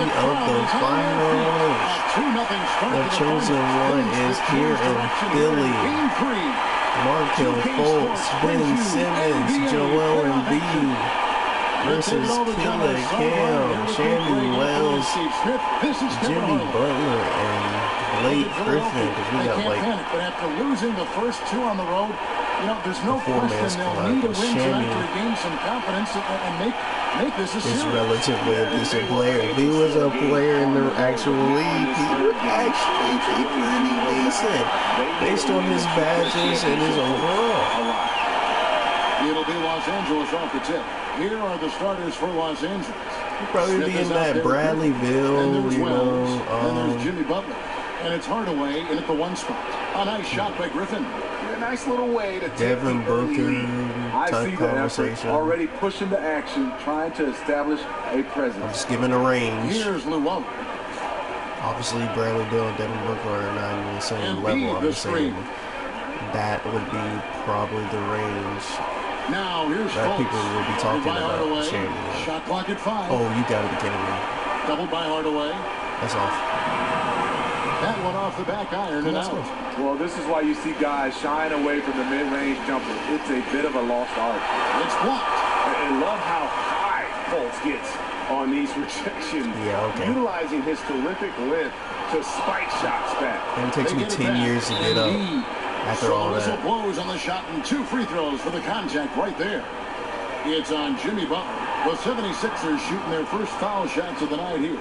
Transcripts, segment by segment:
of the finals. The chosen one is here in Philly. Markel Fultz, Ben Simmons, Joel Embiid versus Killer Cam, Shammy Wells, Jimmy Butler, and Blake Griffin. Because we got like but after losing the first two on the road, you know, there's no question they'll need a win tonight to regain some confidence and make this a series. It's relatively a decent player. If he was a player in the actual league, he would actually be pretty decent based on his badges and his overall. It'll be Los Angeles off the tip. Here are the starters for Los Angeles. He'll probably be in that Bradleyville, you know. And there's Jimmy Butler. And it's Hardaway in at the one spot. A nice shot by Griffin. A nice little way to Devin Booker type conversation. Already pushing the action, trying to establish a presence. I'm just giving a range. Here's Llewellyn. Obviously, Bradleyville and Devin Booker are not even the same level. I'm just saying that would be probably the range now here's that people will be talking about. Shot clock at 5. Oh, you gotta be kidding me. Doubled by Hardaway. That's off. That one off the back iron and out. Well, this is why you see guys shying away from the mid-range jumper. It's a bit of a lost art. It's blocked. And love how high Fultz gets on these rejections. Yeah, okay. Utilizing his terrific length to spike shots back. And it takes me 10 years to get up after all that. So the whistle blows on the shot and 2 free throws for the contact right there. It's on Jimmy Butler. The 76ers shooting their first foul shots of the night here.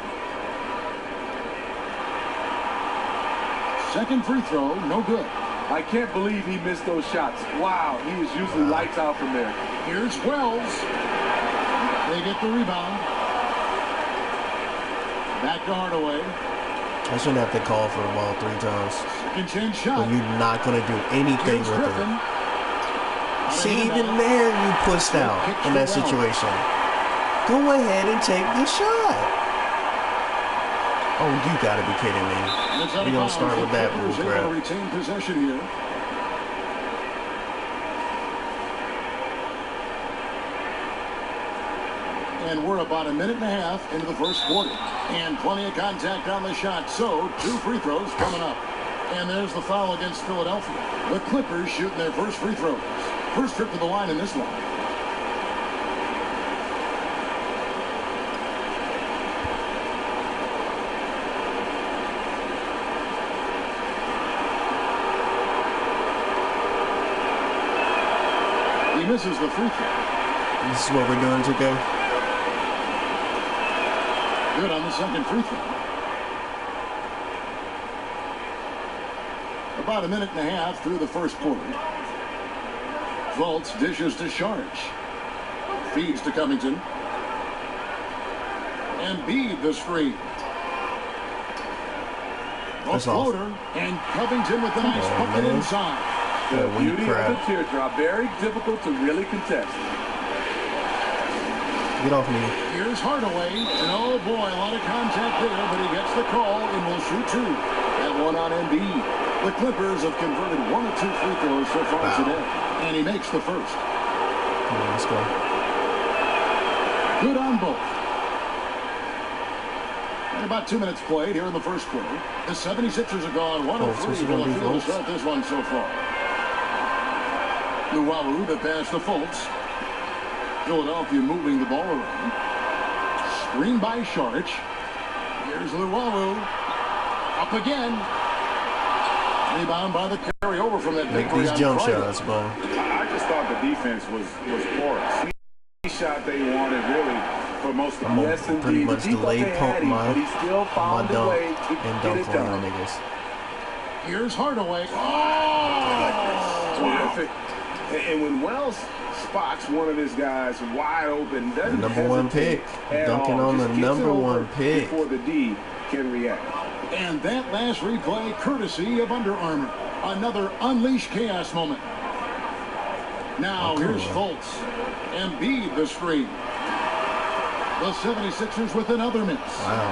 Second free throw, no good. I can't believe he missed those shots. Wow, he was usually lights out from there. Here's Wells. They get the rebound. Back to Hardaway. I shouldn't have to call for the ball 3 times. Second chance shot. But you're not going to do anything with Griffin. it. See, even there you pushed out in that situation. Go ahead and take the shot. Oh, you got to be kidding me. We're going to start with that bull crap. Retain possession here. And we're about a minute and a half into the first quarter. And plenty of contact on the shot. So, 2 free throws coming up. And there's the foul against Philadelphia. The Clippers shooting their first free throws. First trip to the line in this one. He misses the free throw. This is what we're doing, 2K. Good on the second free throw. About a minute and a half through the first quarter. Fultz dishes to Sharge. Feeds to Covington. And Embiid the screen. A floater. And Covington with a nice bucket inside. The beauty of the teardrop. Very difficult to really contest. Get off me. Here's Hardaway. And oh boy, a lot of contact there, but he gets the call and will shoot 2. That one on Embiid. The Clippers have converted 1 of 2 free throws so far today. And he makes the first. Come on, let's go. Good on both. And about 2 minutes played here in the first quarter. The 76ers are gone 1 of 3 from the field to start this one so far. Llewellyn, the pass to Fultz. Philadelphia moving the ball around. Screen by Sharge. Here's Llewellyn. Up again. Rebound by the carryover from that make these jump shots, bro. I just thought the defense was porous. He shot they wanted really for most of them. Yes, pretty much delay pump my dunk and dunk on the niggas. Here's Hardaway. Oh! Terrific. And when Wells spots one of his guys wide open, doesn't number 1 pick, dunking on the number 1 pick before the D can react. And that last replay, courtesy of Under Armour. Another unleashed chaos moment. Now here's Fultz. Embiid the screen. The 76ers with another miss. Wow,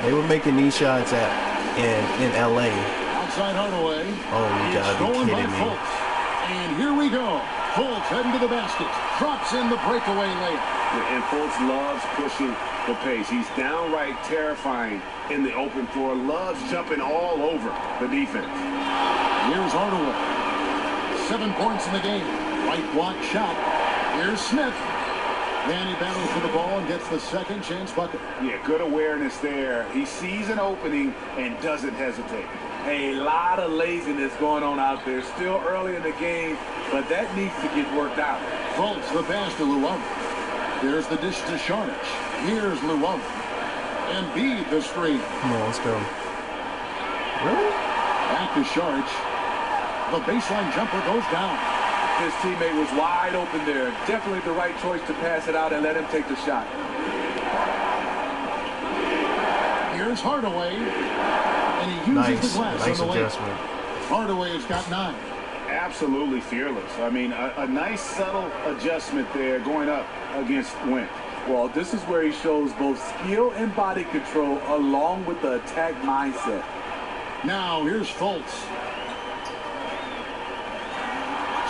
they were making these shots in LA. Outside Hardaway. Oh, you gotta be kidding me. Fultz. And here we go. Fultz heading to the basket. Drops in the breakaway layup. And Fultz loves pushing the pace. He's downright terrifying in the open floor. Loves jumping all over the defense. Here's Hardaway. 7 points in the game. Right block shot. Here's Smith. Then he battles for the ball and gets the second chance bucket. Yeah, good awareness there. He sees an opening and doesn't hesitate. A lot of laziness going on out there. Still early in the game, but that needs to get worked out. Fultz the pass to Llewellyn. There's the dish to Sharnic. Here's Llewellyn. And Embiid the screen. Come on, let's go. Really? Back to Sharnic. The baseline jumper goes down. His teammate was wide open there. Definitely the right choice to pass it out and let him take the shot. Here's Hardaway. And he uses the glass nice on the adjustment. Hardaway has got 9. Absolutely fearless. I mean, a nice subtle adjustment there going up against Wentz. Well, this is where he shows both skill and body control along with the attack mindset. Now here's Fultz.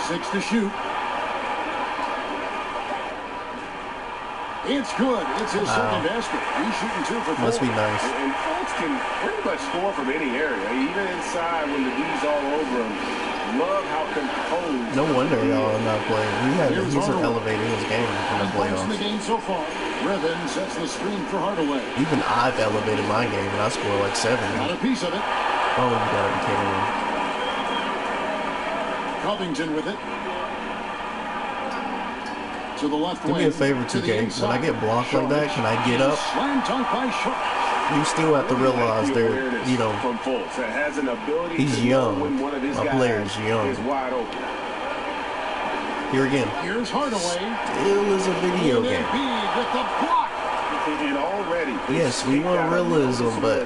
6 to shoot. It's good. It's his second basket. He's shooting 2 for 4. Must be nice. And Fultz can pretty much score from any area, even inside when the D's all over him. Love how composed. No wonder y'all are not playing. He's elevating his game in the Points in the playoffs. game so far. Revin sets the screen for Hardaway. Even I've elevated my game and I score like 7. Got a piece of it. Oh, you gotta be kidding me. Covington with it. To the left Do me a favor, 2K. When I get blocked like that, can I get up? Slam dunk by Sharp. You still have to realize they're, you know, from Fultz that has an ability he's to young. know when one of his My guys player is young. is wide open. Here again. Here's Hardaway. Still is a video And game. Embiid with the block. And already, Yes, we want realism, but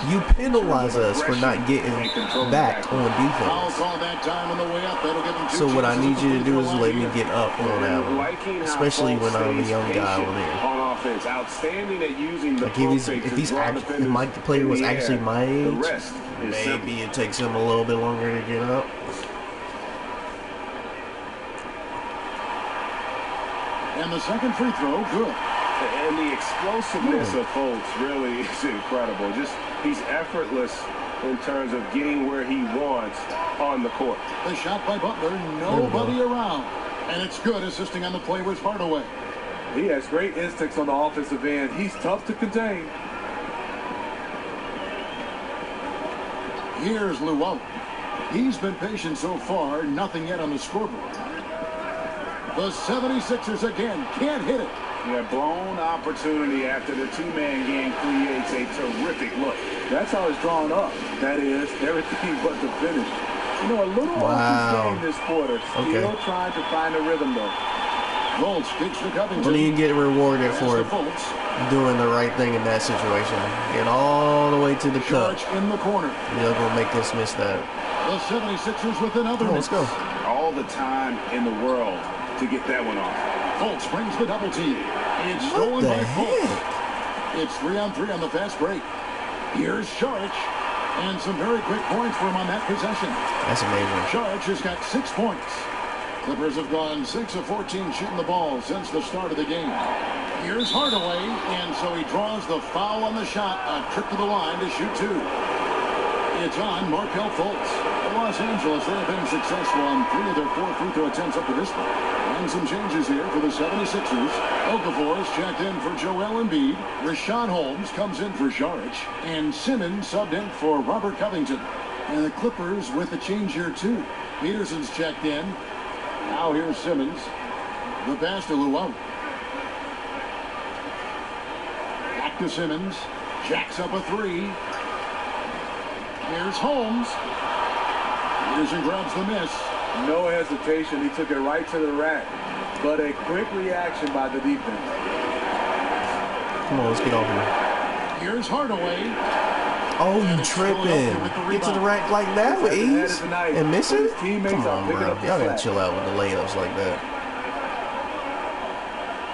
you penalize us for not getting back on Foul defense. call that time on the way up. That'll give him 2 So what I chances need you at to the do is free let throw me line get up on that one. Liking how Especially when Fultz I'm a stays young guy patient on here. on offense. Outstanding at using the Like if my player was actually my age, maybe it takes him a little bit longer to get up. And the second free throw, good. And the explosiveness of Fultz really is incredible. He's effortless in terms of getting where he wants on the court. The shot by Butler, nobody around. And it's good, assisting on the play with Hardaway. He has great instincts on the offensive end. He's tough to contain. Here's Llewellyn. He's been patient so far, nothing yet on the scoreboard. The 76ers again can't hit it. Yeah, blown opportunity after the two-man game creates a terrific look. That's how it's drawn up. That is, everything but the finish. You know, a little off his game this quarter. Still trying to find a rhythm, though. Fultz kicks to Covington. What do you get rewarded for Fultz. doing the right thing in that situation? Get all the way to the cup. In the corner. You're going to make us miss that. The 76ers with another. Let's go. All the time in the world to get that one off. Fultz brings the double team. It's stolen by Fultz. It's 3-on-3 on the fast break. Here's Sharich. And some very quick points for him on that possession. That's amazing. Sharich has got 6 points. Clippers have gone 6 of 14 shooting the ball since the start of the game. Here's Hardaway, and so he draws the foul on the shot. A trip to the line to shoot 2. It's on Markelle Fultz. Los Angeles, they have been successful on 3 of their 4 free throw attempts up to this point. And some changes here for the 76ers. Okafor is checked in for Joel Embiid. Rashawn Holmes comes in for Sharich. And Simmons subbed in for Robert Covington. And the Clippers with a change here too. Peterson's checked in. Now here's Simmons. The pass to Llewellyn. Back to Simmons. Jacks up a 3. Here's Holmes. Peterson grabs the miss. No hesitation. He took it right to the rack. But a quick reaction by the defense. Come on, let's get over here. Here's Hardaway. Oh, you tripping. Get to the rack like that with ease and miss it? Come on, bro. Y'all gotta chill out with the layups like that.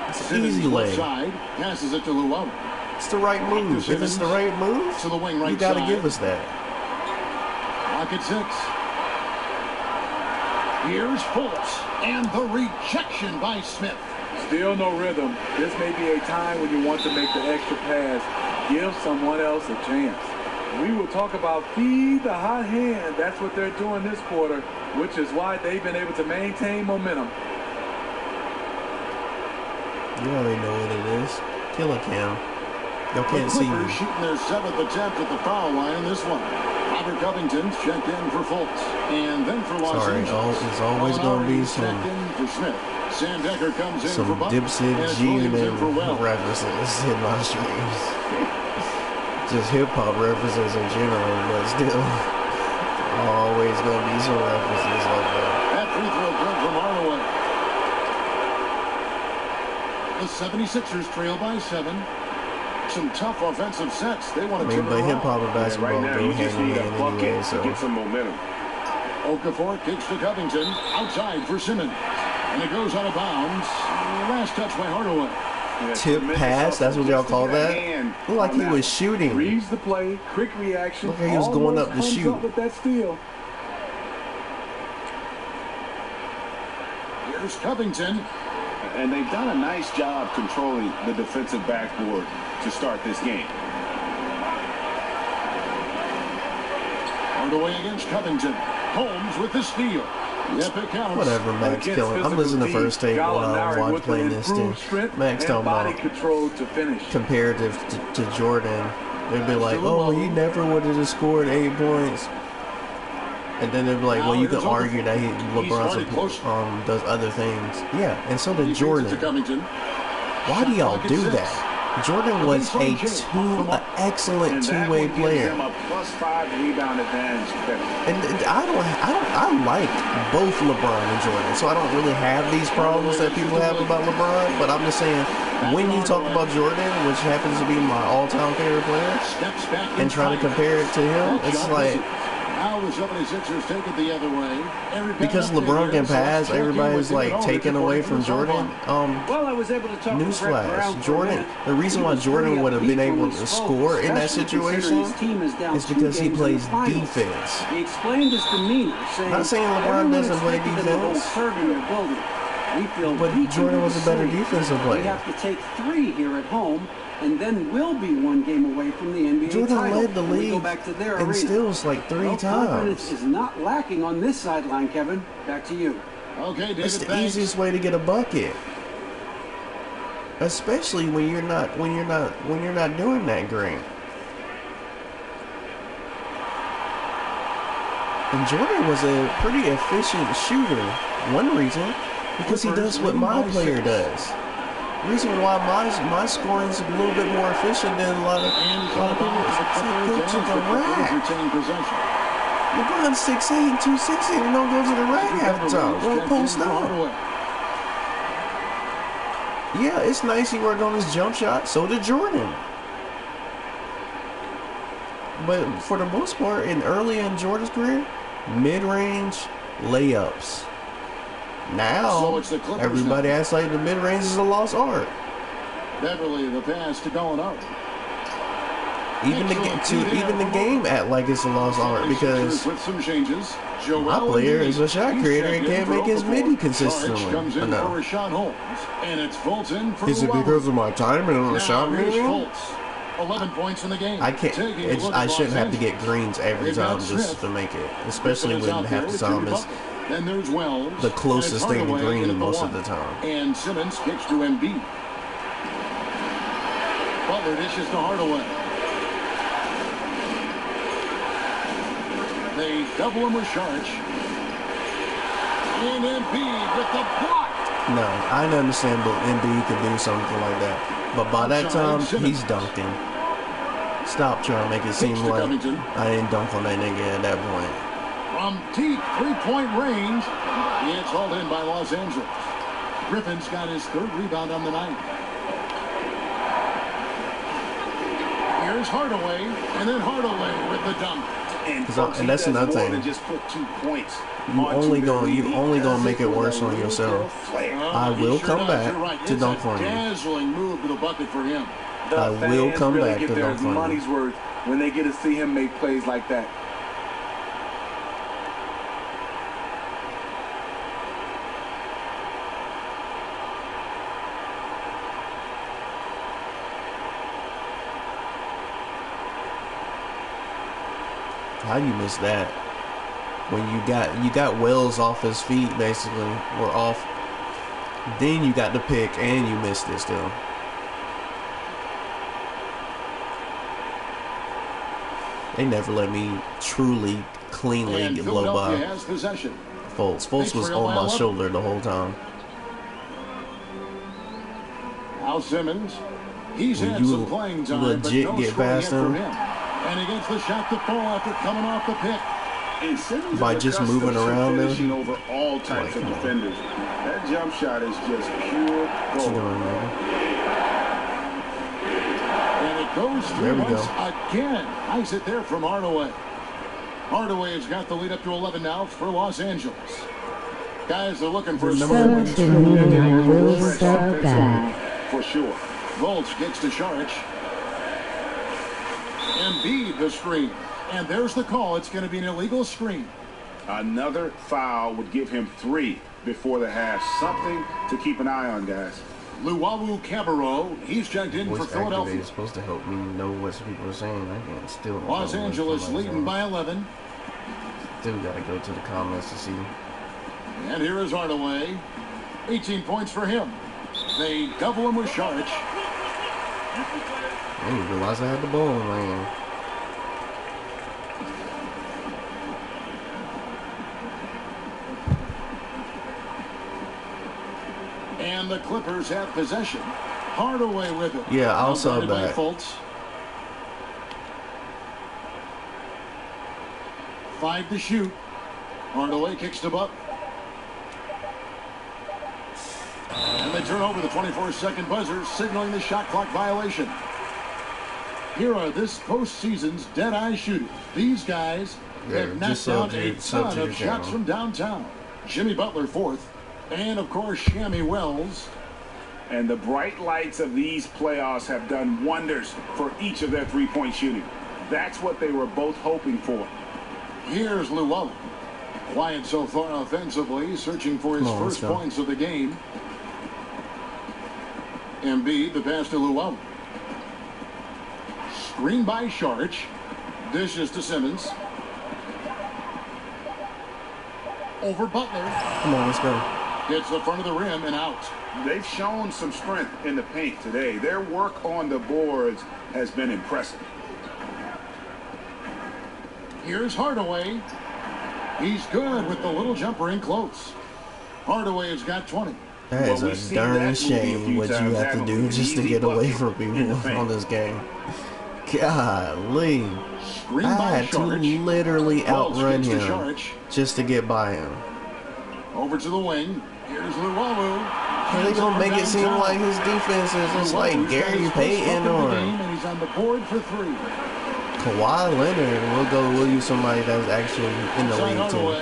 It's an easy lay. Passes it to Llewellyn. It's the right move. If it's the right move, to the wing right you gotta side. give us that. Rocket 6. Here's Fultz. And the rejection by Smith. Still no rhythm. This may be a time when you want to make the extra pass. Give someone else a chance. We will talk about feed the hot hand. That's what they're doing this quarter, which is why they've been able to maintain momentum. You already know what it is. Kill a cam. Y'all can't see me. Shooting their 7th attempt at the foul line. This one. Robert Covington's checked in for Fultz. And then for Los Angeles. There's always going to be some Sam Decker comes in some for dipset G-unit references in my streams. Just hip-hop references in general, but still always going to be some references like that. That free throw good from Hardaway. The 76ers trail by 7. Some tough offensive sets. They want to turn it around. But hip-hop and basketball go hand in hand anyway, so. Get some momentum. Okafor kicks to Covington. Outside for Simmons. And it goes out of bounds. Last touch by Hardaway. Tip pass, that's what y'all call that? Looked like he was shooting. Reads the play, quick reaction. Look like he was going up to shoot. Up with that steal. Here's Covington. And they've done a nice job controlling the defensive backboard to start this game. Hardaway against Covington. Holmes with the steal. Whatever, Max killing. I'm listening to First Take while I watch playing this too. Max talking about comparative to Jordan. They'd be like, oh, he never would have scored 8 points. And then they'd be like, well, you could argue that LeBron does other things. Yeah, and so did Jordan. Why do y'all do that? Jordan was an excellent two-way player. And I like both LeBron and Jordan, so I don't really have these problems that people have about LeBron, but I'm just saying, when you talk about Jordan, which happens to be my all-time favorite player, and try to compare it to him, it's like, now the 76ers take it the other way. Because LeBron can pass, everybody's like taken away from Jordan. Well, I was able to talk newsflash, Jordan, the reason why Jordan would have been able to score in that situation is because he plays defense. He explained his demeanor, saying, not saying LeBron doesn't play defense, but Jordan was a better defensive player. We have to take 3 here at home, and then we'll be 1 game away from the NBA Jordan title. led the league go back to their and arena. steals like 3 times. Confidence is not lacking on this sideline, Kevin. Back to you. Okay, David. It's the easiest way to get a bucket, especially when you're not doing that great. And Jordan was a pretty efficient shooter. One reason, because he does what my player does. Reason why my scoring is a little bit more efficient than a lot of people is go to the rack. LeBron's 6'8", 260, and don't go to the rack half the time. Don't post up. Yeah, it's nice he worked on his jump shot. So did Jordan. But for the most part, early in Jordan's career, mid-range layups. Now, everybody acts like the mid-range is a lost art. Beverly, the pass to Gallinari. Even the game act like it's a lost art because my player is a shot creator and can't make his midi consistently. No. Is it because of my timing on the shot meeting? 11 points in the game. I shouldn't have to get greens every time just to make it, especially when half the time is then there's Wells, the closest thing to green most of the time. And Simmons kicks to Embiid. Butler dishes to Hardaway. They double him with Sharch. And Embiid with the block. No, I understand, but Embiid can do something like that. But by that time, he's dunking. Stop trying to make it seem like I didn't dunk on that nigga at that point. From deep three-point range, it's hauled in by Los Angeles. Griffin's got his 3rd rebound on the night. Here's Hardaway, and then Hardaway with the dunk. And that's another thing. Just put 2 points. You only gonna make it worse on yourself. I will come back to dunk on you. Dazzling move to the bucket for him. I will come back to dunk on you. Money's worth when they get to see him make plays like that. How you miss that? When you got Wells off his feet basically, or off. Then you got the pick and you missed it still. They never let me truly, cleanly And get blow by has possession. Fultz. Fultz was on my shoulder the whole time. Now Simmons. He's Will had you some playing time, legit but no get scoring past yet for him? And he gets the shot to fall after coming off the pick. And Simmons By is just accustomed moving to around there? finishing over all types of defenders. That jump shot is just pure What you gold. doing, nigga? And it goes There through we once go. again. Nice hit there from Hardaway. Hardaway has got the lead up to 11 now for Los Angeles. Guys are looking for So some familiar, Fresh offensive line, for sure. Volts gets to Saric. Embiid the screen. And there's the call. It's going to be an illegal screen. Another foul would give him 3 before the half. Something to keep an eye on, guys. Luwawu Cabarro. He's checked in for Voice Philadelphia. activator is supposed to help me know what people are saying. I can't still. Los Angeles leading by 11. Still gotta go to the comments to see. And here is Hardaway. 18 points for him. They double him with Saric. I didn't realize I had the ball in my hand. And the Clippers have possession. Hardaway with it. Yeah, I'll sub Outside by that. Fultz. 5 to shoot. Hardaway kicks to Buck. And they turn over the 24-second buzzer, signaling the shot clock violation. Here are this postseason's dead-eye shooters. These guys have knocked down a ton of shots from downtown. Jimmy Butler 4th. And, of course, Shammy Wells. And the bright lights of these playoffs have done wonders for each of their three-point shooting. That's what they were both hoping for. Here's Luwawu. Quiet so far offensively, searching for his first points of the game. Embiid, the pass to Luwawu. Screen by Saric. Dishes to Simmons. Over Butler. Come on, let's go. Hits the front of the rim and out. They've shown some strength in the paint today. Their work on the boards has been impressive. Here's Hardaway. He's good with the little jumper in close. Hardaway has got 20. That is a darn shame what you have to do just to get away from people on this game. Golly. I had to literally outrun him just to get by him. Over to the wing. Here's Luwawu. Are they gonna make it seem like his defense is just like Gary Payton or and he's on the board for 3. Kawhi Leonard? We'll use somebody that's actually in the league too.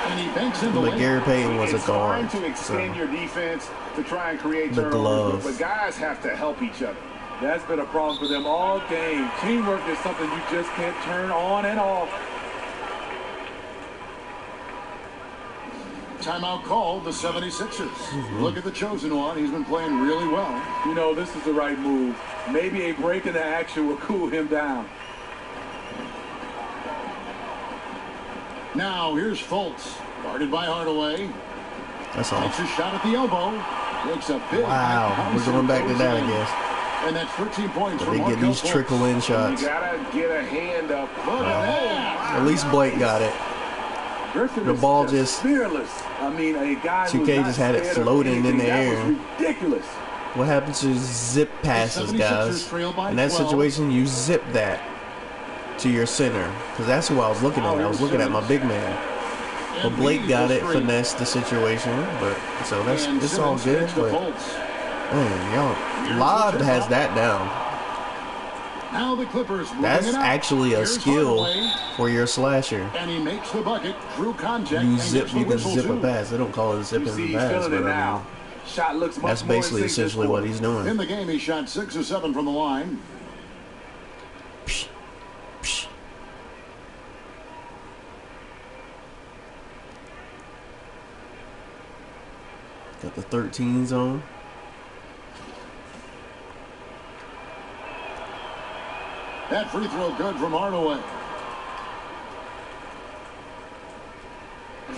And he banks in the But Gary Payton was a guard. It's fine to extend your defense to try and create The turnovers, glove. but guys have to help each other. That's been a problem for them all game. Teamwork is something you just can't turn on and off. Timeout called, the 76ers. Look at the chosen one. He's been playing really well. You know, this is the right move. Maybe a break in the action will cool him down. Now, here's Fultz. Guarded by Hardaway. That's all. Takes a shot at the elbow. Takes a big... Wow, we're going back to that, I guess. And that's 13 points But they get these trickle-in shots. You gotta get a hand up. Look at that. At least Blake got it. Griffin The is ball just fearless. I mean, a guy 2K just had it floating in the air. That was ridiculous. What happens to zip passes, guys? In that situation, you zip that to your center. Because that's who I was looking at. I was looking at my big man. But Blake got it, finessed the situation. But so that's it's all good. But man, y'all, Live has that down. Now the Clippers That's actually a skill for your slasher. And he makes the bucket through contact. You can zip a pass. They don't call it zipping the pass, but I mean, Shot looks much that's basically essentially what he's doing. In the game, he shot 6 or 7 from the line. Psh, psh. Got the 13s on. That free throw good from Hardaway.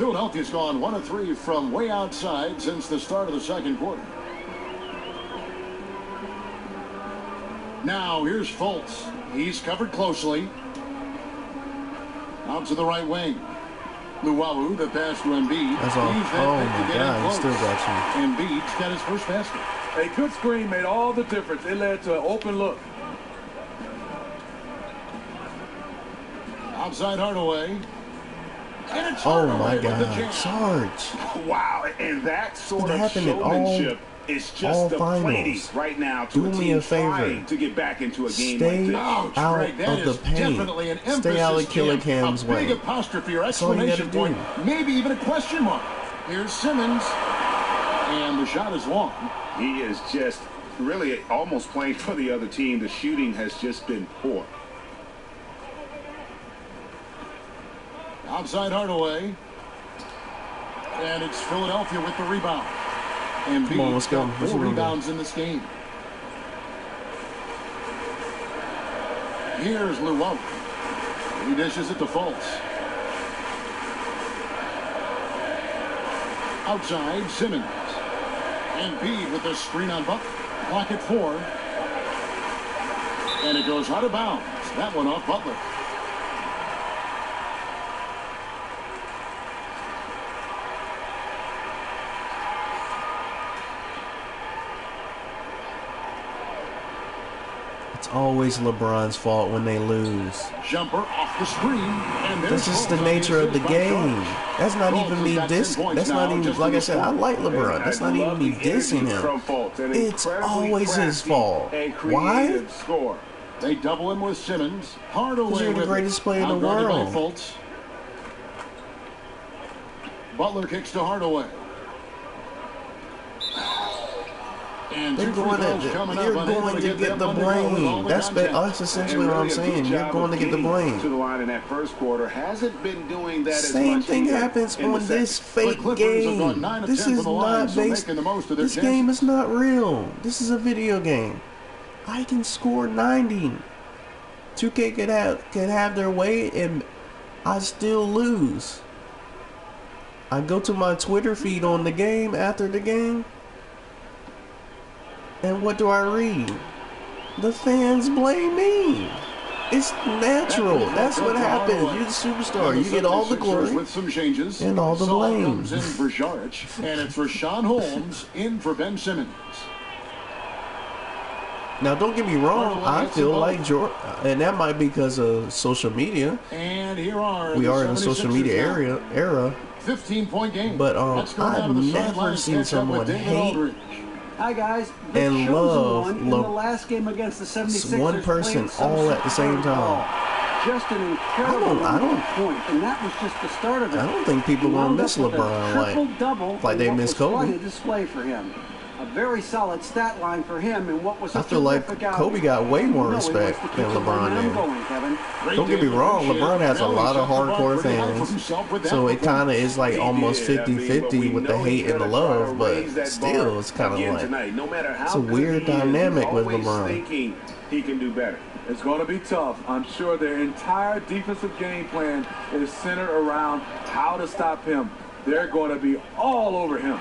Philadelphia's gone 1 of 3 from way outside since the start of the second quarter. Now here's Fultz. He's covered closely. Out to the right wing. Luwawu, the pass to Embiid. That's all. Oh my God, he still got you. Embiid's got his first basket. A good screen made all the difference. It led to an open look. Outside Hardaway. And it's Oh Hardaway my with the God, jam. Sarge. Wow, and that sort of happened in showmanship is all just the plenty finals. right now to Do a me team a favor. trying to get back into a game Stay like this. out Greg, that of the is paint. definitely an Stay emphasis, out of Jim. Killickham's A big way. apostrophe or That's all you exclamation gotta point, do. maybe even a question mark. Here's Simmons, and the shot is long. He is just really almost playing for the other team. The shooting has just been poor. Outside Hardaway, and it's Philadelphia with the rebound. And Come on, let's go. got Let's 4 go. rebounds in this game. Here's Luwawu. He dishes it to Fultz. Outside, Simmons. Embiid with the screen on Butler. Clock at 4. And it goes out of bounds. That one off Butler. It's always LeBron's fault when they lose. Jumper off the screen. And That's just the nature of the game. That's not even me dissing. That's not even, like I said, I like LeBron. That's not even me dissing him. It's always his fault. Why? Score. They double him with Simmons. Hardaway Because you're the with greatest it. player in the Outguarded by world. Fultz. Butler kicks to Hardaway. And You're going to get the blame. That's essentially what I'm saying. You're going to get the blame. To the line in that first quarter hasn't been doing that Same as much thing either happens in the on this second. fake game. This is not based. This game is not real. This is a video game. I can score 90. 2K could have their way and I still lose. I go to my Twitter feed on the game after the game. And what do I read? The fans blame me. It's natural. That's what happens. You're the superstar. You get all the glory with some changes. and all the blame. Comes in for Jaric, and it's Rashawn Holmes in for Ben Simmons. Now, don't get me wrong. I feel like Jordan, and that might be because of social media. And here are we are in a social media era. 15-point game. But I've never seen someone hate Hi guys, this and shows love in the last game against the 76ers. one person all at the same time. Just an incredible I don't point, and that was just the start of it. I don't think people gonna miss LeBron like they miss Kobe. Quite a display for him. A very solid stat line for him, and what was I feel like Kobe got way more respect than LeBron did. Don't get me wrong, LeBron has a lot of hardcore fans, so it kind of is like almost 50-50 with the hate and the love, but still, it's kind of like, it's a weird dynamic with LeBron. He can do better. It's going to be tough. I'm sure their entire defensive game plan is centered around how to stop him. They're going to be all over him.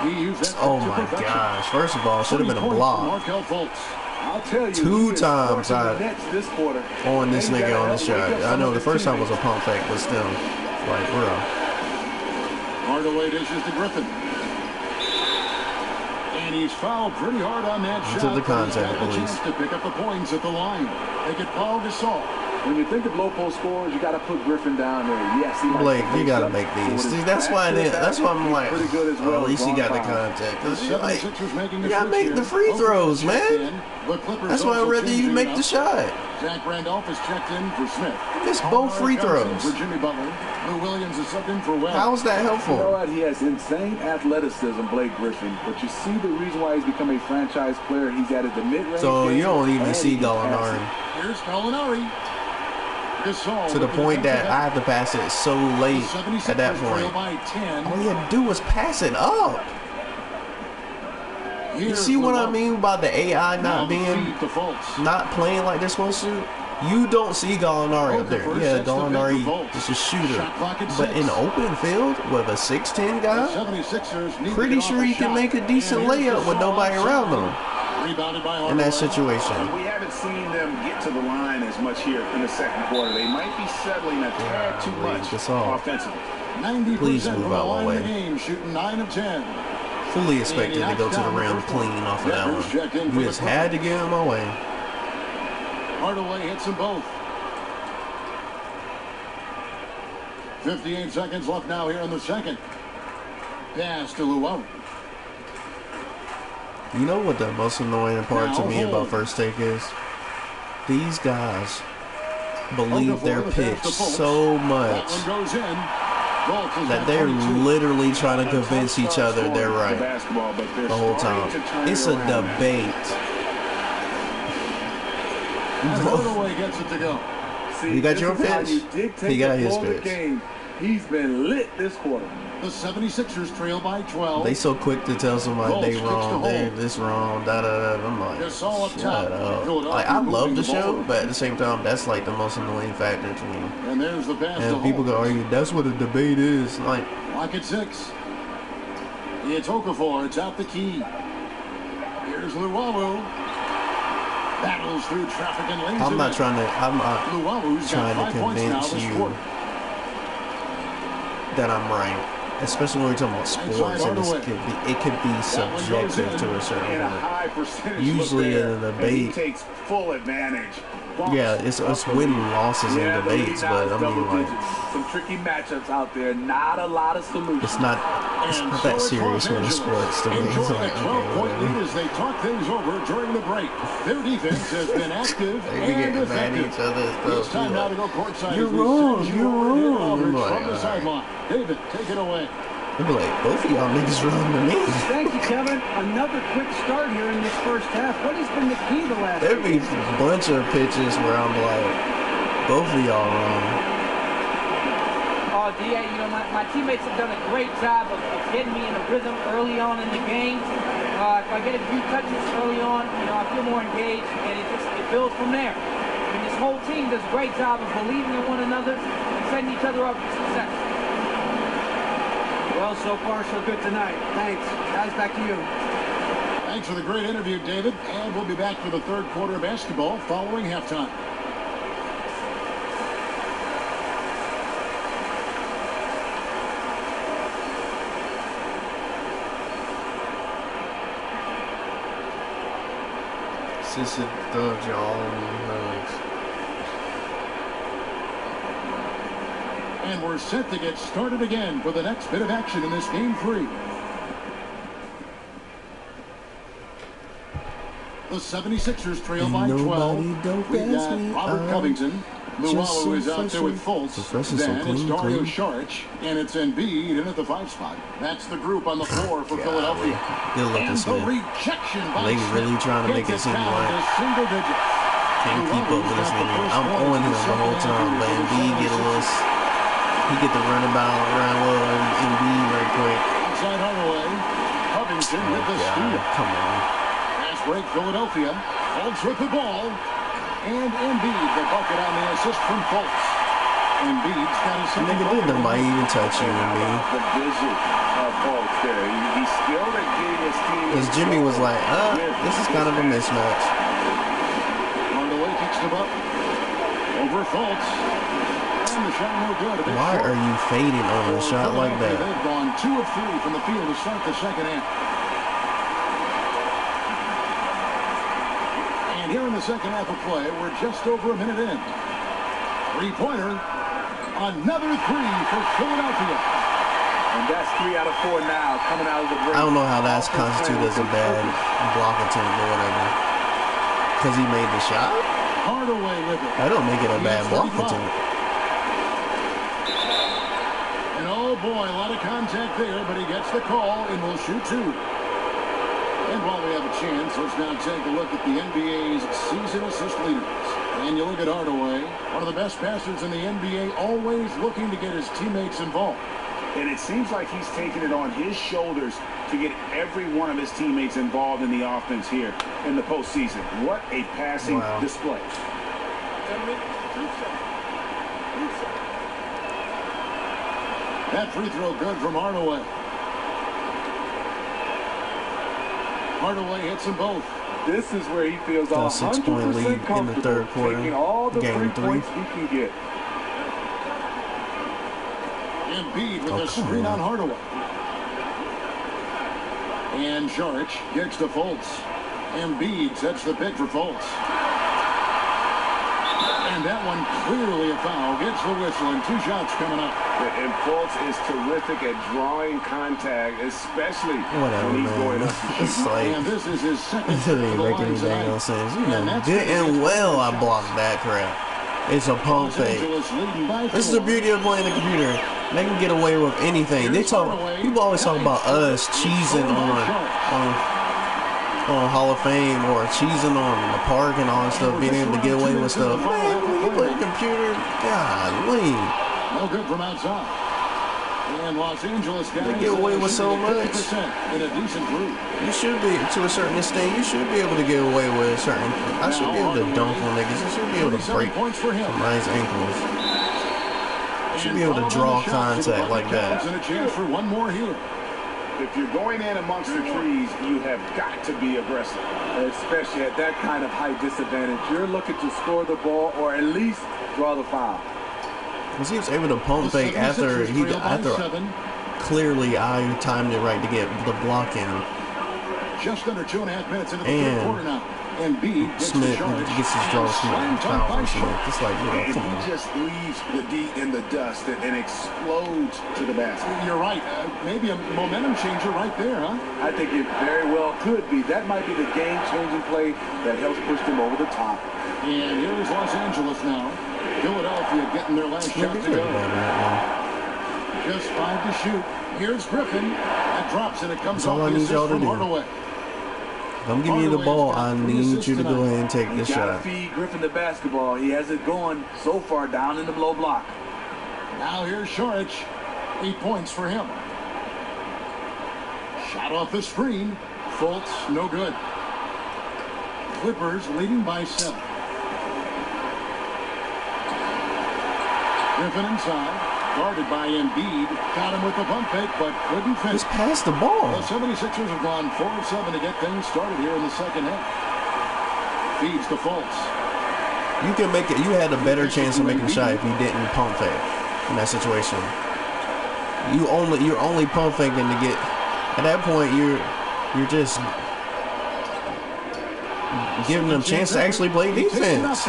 Oh my gosh. First of all, should have been a block. I'll tell you, 2 times I this quarter. on this nigga on the shot. I know the first time was a pump fake, but still, like, bro. Hardaway dishes to Griffin. And he's fouled pretty hard on that shot. To the contact, police. Chance to pick up the points at the line. They get Paul Gasol. When you think of low post scores, you got to put Griffin down there. Yes, he Blake, you got to make these. See, that's why I'm like, at least he got the contact. Like, you got to make the free throws, man. That's why I'd rather you make the shot. Zach Randolph is checked in for Smith. It's both free throws. For Jimmy Butler. Lou Williams is subbed in for Webb. How is that helpful? You know what? He has insane athleticism, Blake Griffin. But you see the reason why he's become a franchise player. He's added the mid-range. So you don't even see Gallinari. Here's Gallinari. To the point that I have to pass it so late at that point. All you had to do was pass it up. You see what I mean about the AI not playing like they're supposed to? You don't see Gallinari up there. Yeah, Gallinari is a shooter. But in open field with a 6'10 guy, pretty sure he can make a decent layup with nobody around him in that situation. We haven't seen them get to the line as much here in the second quarter. They might be settling a tad too much offensively. Please move out of the way. Shooting 9 of 10. Fully expected to go to the rim clean off of that one. You just had to get in my way. Hardaway hits them both. 58 seconds left now here in the second. Pass to Luau. You know what the most annoying part to me about First Take is? These guys believe their pitch so much that they're literally trying to convince each other they're right the whole time. It's a debate. Hardaway gets it to go. See, you got your pitch? He got his pitch. He's been lit this quarter. The 76ers trail by 12. They so quick to tell somebody they wrong, they this wrong, da da da. I'm like, shut up. Like, I love the show, but at the same time, that's like the most annoying factor to me. And there's the pass. And people go argue, that's what a debate is. Like, lock at 6. It's Okafor. It's out the key. Here's Luau. Battles through traffic and lays I'm not trying to convince you that I'm right. Especially when we're talking about sports, and it could be subjective to a certain point. Usually in a debate, takes full advantage. Yeah, it's win losses in debates, but I mean, like, some tricky matchups out there. Not a lot of solutions. It's not that serious when it's sports to me. It's like, okay, 12-point lead as they talk things over during the break. Their defense has been active and effective. Each other It's time now to go courtside. You're wrong. From the sideline. David, take it away. I'd be like, both of y'all niggas wrong to me. Thank you, Kevin. Another quick start here in this first half. What has been the key the last There'd be a bunch of pitches where I'm like, both of y'all wrong. Oh, D.A., you know, my teammates have done a great job of getting me in a rhythm early on in the game. If I get a few touches early on, you know, I feel more engaged, and it builds from there. I mean, this whole team does a great job of believing in one another and setting each other up for success. Well, so far, so good tonight. Thanks. Guys, back to you. Thanks for the great interview, David. And we'll be back for the third quarter of basketball following halftime. Sissy Doug John. And we're set to get started again for the next bit of action in this game 3. The 76ers trail by 12. We've got Robert Covington. Luau is out there with Fultz. Then it's Dario Saric. And it's Embiid in at the 5 spot. That's the group on the floor for Philadelphia. Good looking, Smith. They really trying to make it seem like can't keep up with this nigga. I'm on him the whole time, but Embiid get a little... He get the run around Embiid right quick. Outside Hardaway. Covington with the steal. Come on. Fast break Philadelphia. Fultz with the ball. And Embiid the bucket on the assist from Fultz. Embiid's got his second nigga, did nobody even touch you and me. The vision of Fultz there. He's skilled at getting his team. Because Jimmy was like, this is kind of a mismatch. Hardaway kicks the buck. Over Fultz. The shot no good. Why are you fading on a shot like that? They've gone 2 of 3 from the field to start the second half. And here in the second half of play, we're just over a minute in. 3-pointer. Another 3 for Philadelphia. And that's 3 out of 4 now coming out of the break. I don't know how that's constituted as a bad block attempt or whatever. Because he made the shot? Hardaway with it. That don't make it a bad block attempt. Oh boy, a lot of contact there, but he gets the call and will shoot 2. And while we have a chance, let's now take a look at the NBA's season assist leaders. And you look at Hardaway, one of the best passers in the NBA, always looking to get his teammates involved. And it seems like he's taking it on his shoulders to get every one of his teammates involved in the offense here in the postseason. What a passing display. That free throw good from Hardaway. Hardaway hits them both. This is where he feels 6-point lead in the third quarter. Taking all the Game 3 points he can get. Embiid with a screen on Hardaway. And Saric gets to Fultz. Embiid sets the pick for Fultz. And that one clearly a foul. Gets the whistle and 2 shots coming up. And Fultz is terrific at drawing contact, especially when he's going up to shoot. It's like, and this is his second. this doesn't even make any dang no sense. You know good and well I blocked that crap. It's a pump fake. This is the beauty of playing the computer. They can get away with anything. They talk. People always talk about us cheesing on Hall of Fame or cheesing on the park and all that stuff, being able to get away with stuff. Man, when you play the computer, golly. No good from outside. And Los Angeles guys, they get away with so much. In a decent group. You should be, to a certain extent, you should be able to get away with certain. I should be able to dunk on niggas. You should be able to break somebody's ankles. You should be able to draw contact like that. And a chance for one more here. If you're going in amongst the trees, you have got to be aggressive. Especially at that kind of height disadvantage. You're looking to score the ball or at least draw the foul. He was able to pump fake after clearly I timed it right to get the block in. Just under 2.5 minutes into the third quarter now. And Smith gets his draw foul from Smith. It's like, you know, come on. He just leaves the D in the dust and explodes to the basket. You're right. Maybe a momentum changer right there, huh? I think it very well could be. That might be the game-changing play that helps push them over the top. And here's Los Angeles now. Philadelphia getting their last shot to go. Just 5 to shoot. Here's Griffin. That drops and it comes off the assist from Hardaway. If I'm giving you the ball, I need you to go ahead and take this shot. You gotta feed Griffin the basketball. He has it going so far down in the low block. Now here's Saric. 8 points for him. Shot off the screen. Fultz, no good. Clippers leading by 7. Griffin inside. Guarded by Embiid. Got him with the pump fake, but couldn't finish. Just pass the ball. The 76ers have gone 4 of 7 to get things started here in the second half. Feeds to Fultz. You can make it. You had a better chance of making a shot if you didn't pump fake in that situation. You're only pump faking to get. At that point, you're just giving them a chance to actually play defense.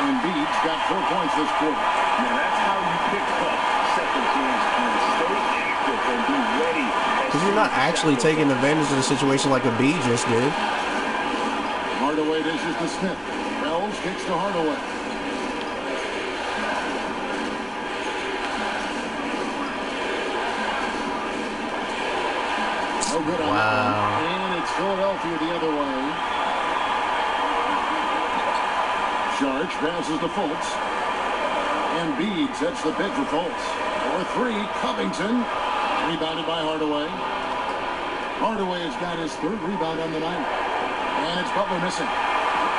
Embiid's got 4 points this quarter. Now that's how you pick up second chance and stay active and be ready. Because you're not actually taking advantage of the situation like Embiid just did. Hardaway dishes to Smith. Wells kicks to Hardaway. No good on that one. And it's Philadelphia the other way. Saric passes to Fultz. Embiid sets the pick for Fultz. For 3, Covington. Rebounded by Hardaway. Hardaway has got his 3rd rebound on the night. And it's Butler missing.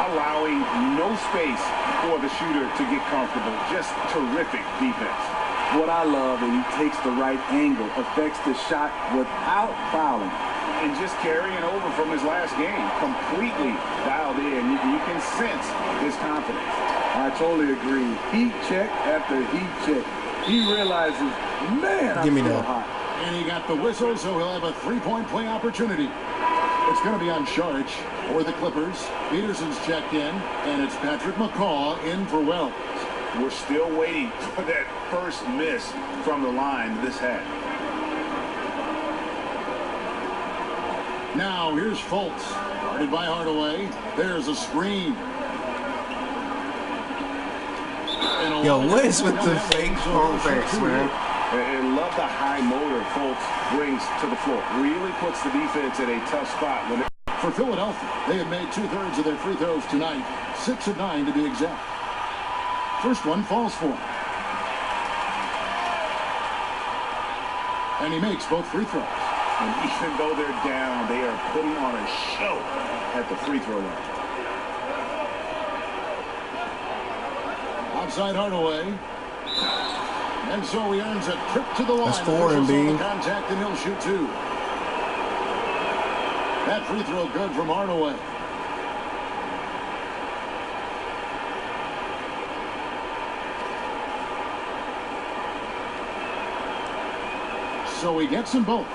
Allowing no space for the shooter to get comfortable. Just terrific defense. What I love is he takes the right angle, affects the shot without fouling. And just carrying over from his last game, completely dialed in. You can sense his confidence. I totally agree. Heat check after heat check. He realizes, man, I'm still hot. And he got the whistle, so he'll have a 3-point play opportunity. It's going to be on Saric for the Clippers. Peterson's checked in, and it's Patrick McCaw in for Wells. We're still waiting for that first miss from the line this half. Now here's Fultz, guarded by Hardaway. There's a screen. Yo, what is with the fake pump fakes, man? And love the high motor Fultz brings to the floor. Really puts the defense in a tough spot. For Philadelphia, they have made 2/3 of their free throws tonight. 6 of 9 to be exact. First one falls for him. And he makes both free throws. And even though they're down, they are putting on a show at the free throw line. outside Hardaway. And so he earns a trip to the line. That's 4, Embiid. Contact, and he'll shoot 2. That free throw good from Hardaway. So he gets them both.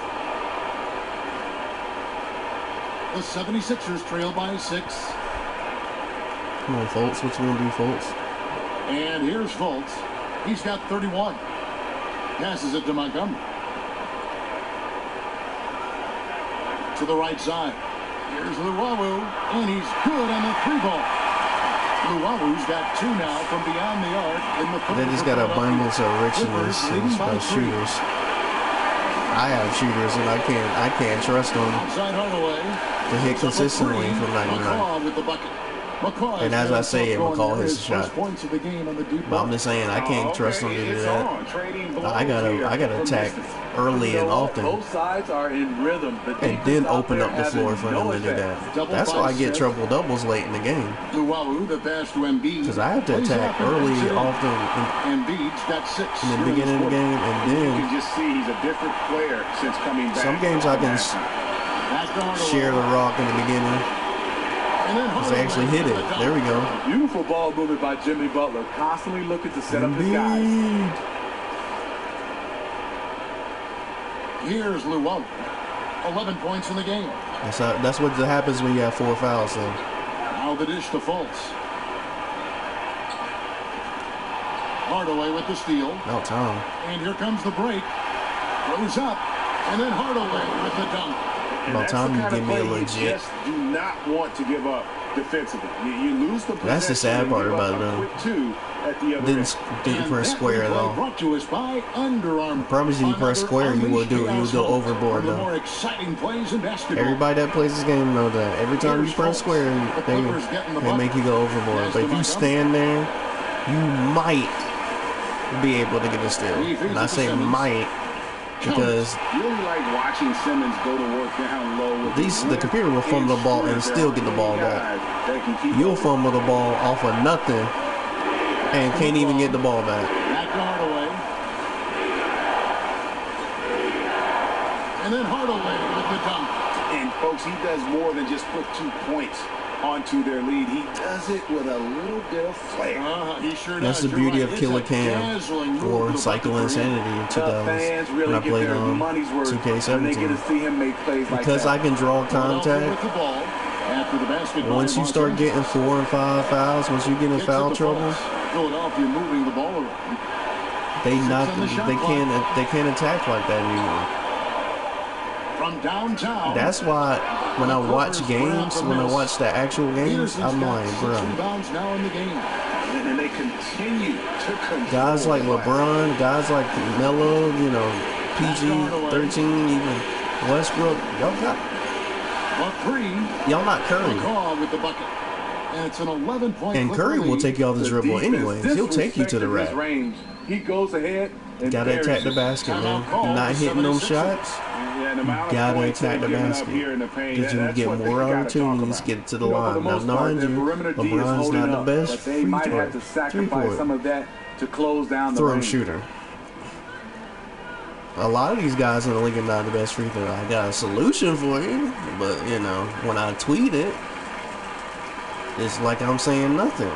The 76ers trail by 6. Come on, Fultz. What you gonna do, Fultz? And here's Fultz. He's got 31. Passes it to Montgomery. To the right side. Here's Luwawu. And he's good on the 3-ball. Luwawu's got 2 now from beyond the arc. In the They just got abundance of richness and shooters. I have shooters, and I can't trust them to hit consistently from 99. And as I say it, McCall hits a shot. But I'm just saying, I can't trust them to do that. I gotta attack early and often, Both sides are in rhythm. and then open up the floor for them to do that. That's why I get triple doubles late in the game. Because I have to attack early, often, in the beginning of the game, and You then can just see he's a different player since coming back. some games I can share the rock in the beginning. Because they actually hit it. There we go. Beautiful ball movement by Jimmy Butler, constantly looking to set up his guys. Embiid. Here's Luwawu. 11 points in the game. That's what happens when you have 4 fouls. So. Now the dish to Fultz. Hardaway with the steal. No time. And here comes the break. Goes up. And then Hardaway with the dunk. About time you give me a legit. You just do not want to give up defensively. You lose the possession. That's the sad part about it, though. Didn't press square at all. Brought to us by Under Armour. I promise you press square, you will go overboard The though. more exciting plays in basketball. Everybody that plays this game know that. Every time you press square, they make you go overboard. But if you stand there, you might be able to get a steal. And I say might because really like watching Simmons go to work down low. the computer will fumble the ball and still get the ball back. You'll fumble the ball off of nothing and can't even get the ball back. Back to Hardaway. And then Hardaway with the dunk. And folks, he does more than just put 2 points onto their lead. He does it with a little bit of flair. He sure That's does. the beauty of Killer Cam or Cycle Insanity in 2000 when I played on 2K17. Because I can draw contact, once you start getting 4 and 5 fouls, once you get in foul trouble, Philadelphia moving the ball around. they can't attack like that anymore. From downtown. That's why when I watch games, when I watch the actual games, I'm like, bro. Now in the game. And they continue to control. Guys like LeBron, guys like Melo, PG-13, even Westbrook, y'all not Curry. With the bucket. And it's an 11-point And Curry will take you off the dribble anyway. He'll take you to the rack. He goes ahead. Gotta attack the basket, man. You're not hitting those shots. You gotta attack the basket. Because you get more opportunities to get to the line. Now, mind you, LeBron's not the best free throw shooter. A lot of these guys in the league are not the best free throw. I got a solution for you, but when I tweet it, it's like I'm saying nothing.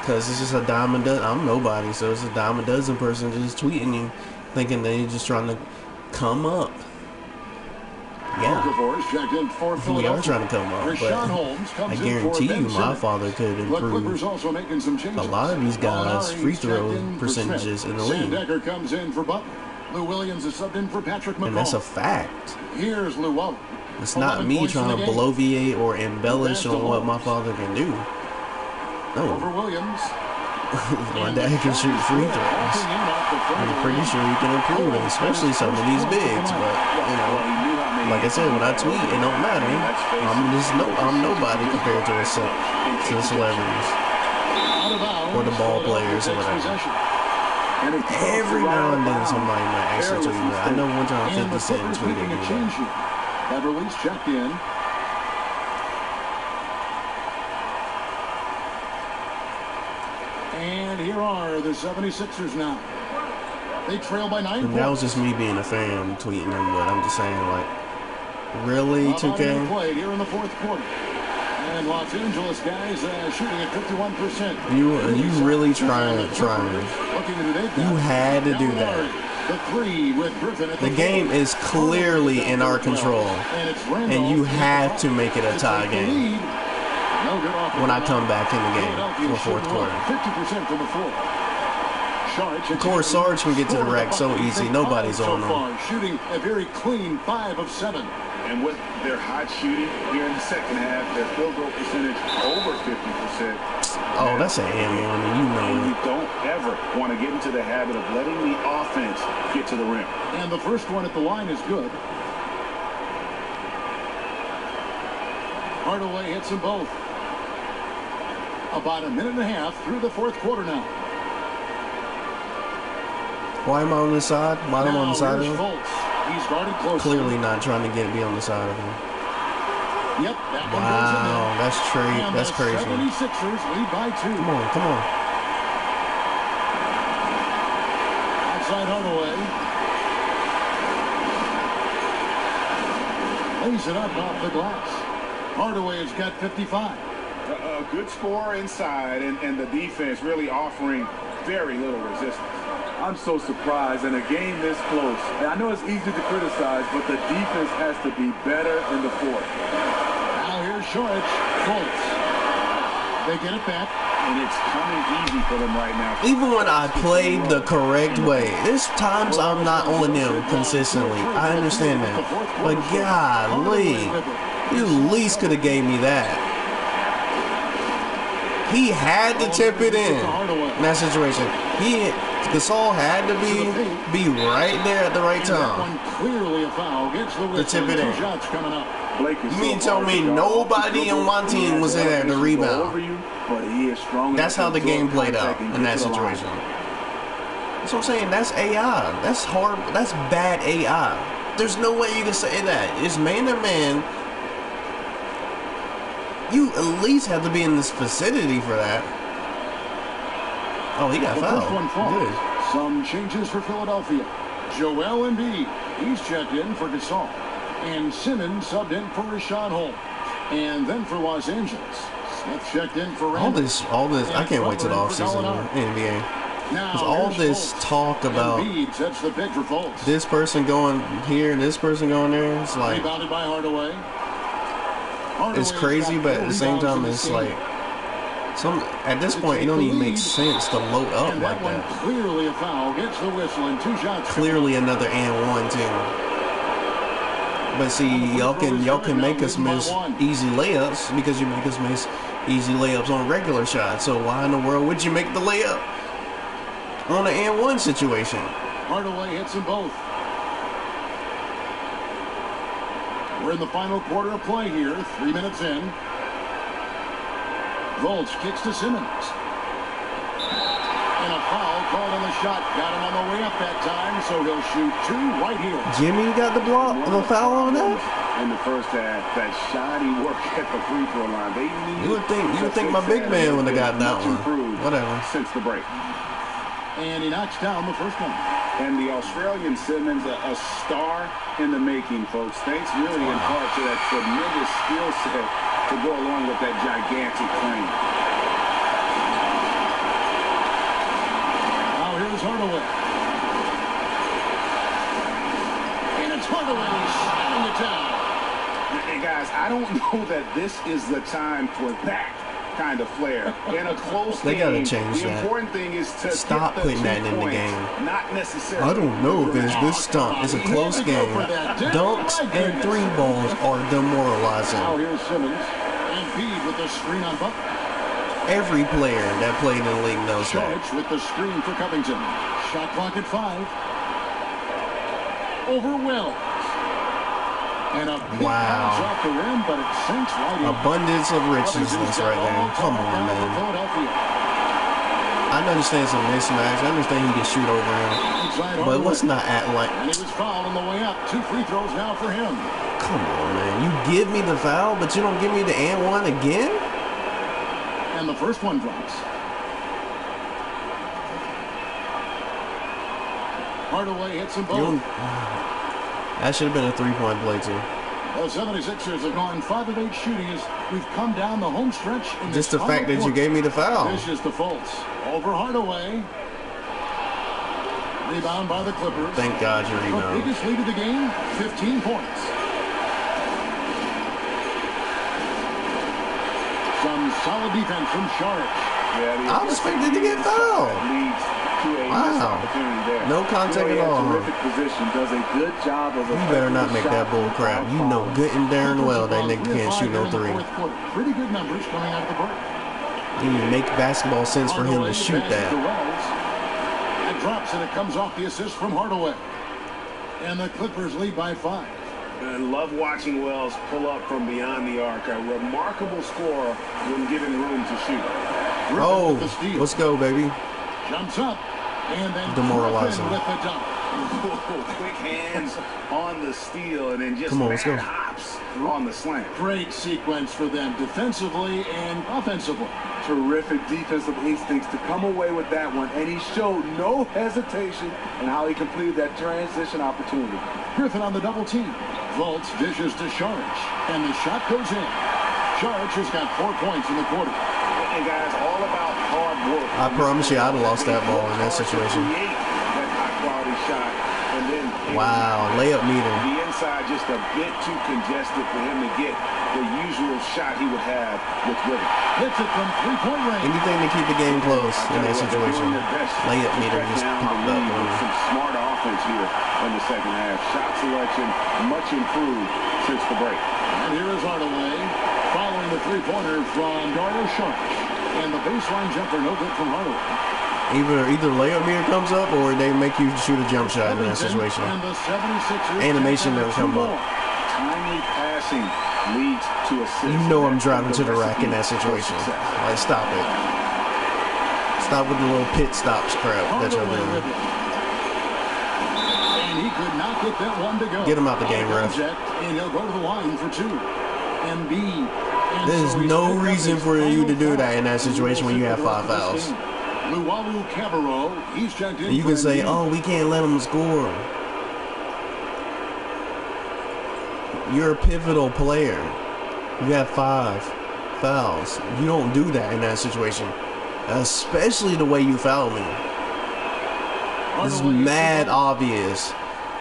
Because it's just a dime a dozen. I'm nobody, so it's a dime a dozen person just tweeting you, thinking that you're just trying to come up. Yeah, we are trying to come up, but I guarantee you my father could improve a lot of these guys' free throw percentages in the league. Lou Williams is subbed in for Patrick McCall. And that's a fact. Here's Luwawu. It's not me trying to bloviate or embellish on what my father can do. No. Over Williams. My dad can shoot free throws. I'm pretty sure he can improve it, especially some of these bigs. But like I said, when I tweet, it don't matter. I'm nobody compared to the celebrities or the ball players or whatever. Every now and then somebody might actually tweet me. I know one time 50 Cent tweeted me. Beverly's checked in. And here are the 76ers now. They trail by 9 points. That was just me being a fan tweeting them, but I'm just saying, like, really, 2K? Played here in the fourth quarter. And Los Angeles guys shooting at 51%. You really trying. You had to do that. The game is clearly in our control, and you have to make it a tie game when I come back in the game for the fourth quarter. 50% from the floor. Of course, Sarge can get to the rack so easy. Nobody's on him. Shooting a very clean 5 of 7. And with their hot shooting here in the second half, their field goal percentage over 50%. Oh, that's an and one, and you know You it. don't ever want to get into the habit of letting the offense get to the rim. And the first one at the line is good. Hardaway hits them both. About a minute and a half through the fourth quarter now. Why am I on this side? Why am I on the side of him? He's guarded closely. Clearly not trying to be on the side of him. Yep, that one Wow, goes in there. that's crazy. 76ers lead by 2. Come on. Outside Hardaway. Lays it up off the glass. Hardaway has got 55. A good score inside, and the defense really offering very little resistance. I'm so surprised in a game this close. And I know it's easy to criticize, but the defense has to be better in the fourth. Now here's Shorich. Fultz. They get it back. And it's coming easy for them right now. Even when I played the correct way, there's times I'm not on them consistently. I understand that. But golly, you at least could have gave me that. He had to tip it in that situation. Gasol had to be right there at the right time to tip it in. You mean tell me nobody on my team was there to rebound? That's how the game played out in that situation. That's what I'm saying. That's AI. That's hard. That's bad AI. There's no way you can say that. It's man to man. You at least have to be in this vicinity for that. Oh, he got fouled. Good. Some changes for Philadelphia. Joel Embiid, he's checked in for Gasol. And Simmons subbed in for Rashawn Holmes. And then for Los Angeles, Smith checked in for Randall. All this. I can't wait till the offseason in NBA. Because all this talk about this person going here and this person going there, it's like, rebounded by Hardaway. It's crazy, but at the same time, it's like, at this point, it don't even make sense to load up like that. Clearly a foul, gets the whistle, and 2 shots. Clearly another and one too. But see, y'all can make us miss easy layups because you make us miss easy layups on regular shots. So why in the world would you make the layup on an and one situation? Hardaway hits them both. We're in the final quarter of play here, 3 minutes in. Volch kicks to Simmons. And a foul called on the shot. Got him on the way up that time, so he'll shoot 2 right here. Jimmy got the foul on that? In the first half, that shoddy work at the free throw line. You would think my big man would have got that one. Whatever. Since the break. And he knocks down the first one. And the Australian Simmons, a star in the making, folks. Thanks really in part to that tremendous skill set to go along with that gigantic frame. Now here's Hardaway. And it's Hardaway slamming it down. Hey guys, I don't know that this is the time for that kind of flair in a close they game. Gotta change the that. Important thing is to stop get the putting that in the game. Not necessarily. I don't know if it's this stunt. It's a close game. Dunks and 3 balls are demoralizing. Now here's Simmons. Embiid with the screen on Butler. Every player that played in the league knows that. George with the screen for Covington. Shot clock at 5. Over Wells. And a big bounce off the rim, but it sinks right in. Abundance of richness right there. Come on, man. I understand it's a mismatch. I understand he can shoot over him. But let's not act like... And he was fouled on the way up. 2 free throws now for him. Come on, man. You give me the foul, but you don't give me the and one again? And the first one drops. Hardaway hits them both. That should have been a three-point play, too. The 76ers have gone 5 of 8 shooting as we've come down the home stretch. Just the fact that you gave me the foul. This is the Fultz. Over Hardaway. Rebound by the Clippers. Thank God you The rebound. biggest lead of the game, 15 points. Some solid defense from Sharp. Yeah, I was expecting to get fouled. Leads to a missed opportunity there. No contact Boy, at all. terrific position. Does a good job of. You better not make that bull crap. You know good and darn well that nigga can't shoot no three. Pretty good numbers coming out of the break. You need to make basketball sense for him to shoot that. That drops and it comes off the assist from Hardaway. And the Clippers lead by 5. I love watching Wells pull up from beyond the arc. A remarkable scorer when given room to shoot. Oh, let's go, baby. Jumps up and then Demoralizing. with the dunk. Quick hands on the steal and then just Come on, let's go. hops on the slam. Great sequence for them defensively and offensively. Terrific defensive instincts to come away with that one, and he showed no hesitation in how he completed that transition opportunity. Griffin on the double team. Fultz dishes to Sharp, and the shot goes in. Sharp has got 4 points in the quarter. And guys, all about hard work. I promise you I'd have lost that ball in that situation. Create that high quality shot, and then Wow, layup meter. the inside just a bit too congested for him to get the usual shot he would have with Griffin. Hits it from 3-point range. Anything to keep the game close in that situation. Layup meter just popped up. Some smart offense here in the second half. Shot selection much improved since the break. And here is Hardaway following the three-pointer from Dario Sharp. And the baseline jumper no good from Hardaway. Either layup meter comes up or they make you shoot a jump shot in that situation. And the 76ers Animation never come up. Timely passing leads to assists. You know I'm driving to the rack in that situation. Like, stop it. Stop with the little pit stops crap that you're Hardaway with doing. it. And he could not get that one to go. Get him out the game, ref. And he'll go to the line for 2. Embiid. There's no reason for you to do that in that situation when you have 5 fouls. Luwawu Cabarro, he's checked in. You can say, oh, we can't let them score. You're a pivotal player. You have 5 fouls. You don't do that in that situation. Especially the way you fouled me. This is mad obvious.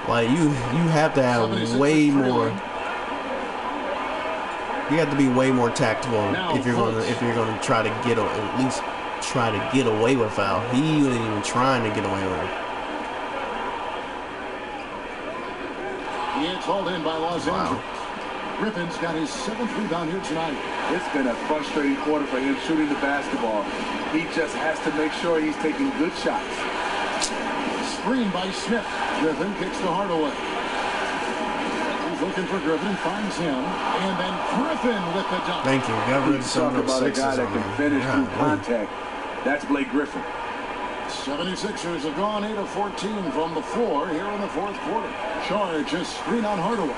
Like, you have to have way more. You have to be way more tactful if you're gonna try to get at least try to get away with foul. He wasn't even trying to get away with it. It's hauled in by Los Angeles. Griffin's got his 7th rebound here tonight. It's been a frustrating quarter for him shooting the basketball. He just has to make sure he's taking good shots. Screen by Smith. Griffin kicks to Hardaway. He's looking for Griffin, finds him, and then Griffin with the dunk. Thank you. Got rid of some Talk of those about a sixes guy that on can there. finish through Yeah, contact. That's Blake Griffin. 76ers have gone 8 of 14 from the floor here in the 4th quarter. Charge a screen on Hardaway.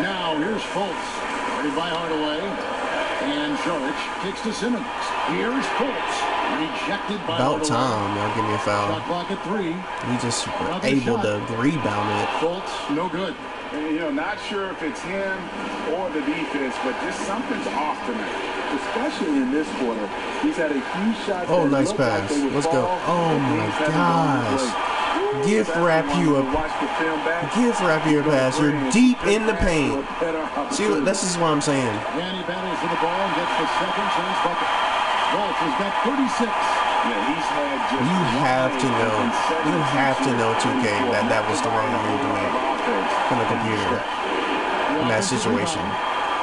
Now here's Fultz. Guarded by Hardaway. And Charge kicks to Simmons. Here's Fultz. Rejected by about Hardaway. time y'all give me a foul. Shot clock at 3. He just Another able shot. to rebound it. Fultz, no good. And, not sure if it's him or the defense, but just something's off tonight. Especially in this quarter. He's had a few shots. Oh, that nice looked like pass. they would Let's go. fall, Oh but my things haven't gone his gosh. way. Gift That's wrap the one you when a watch the film back, gift wrap you a pass. You're deep in the paint. See, this is what I'm saying. Danny battles for the ball and gets the second chance bucket. Fultz has got 36. Yeah, he's had just You have to know. You have to know, 2K, that was the wrong move to make from the computer in that situation.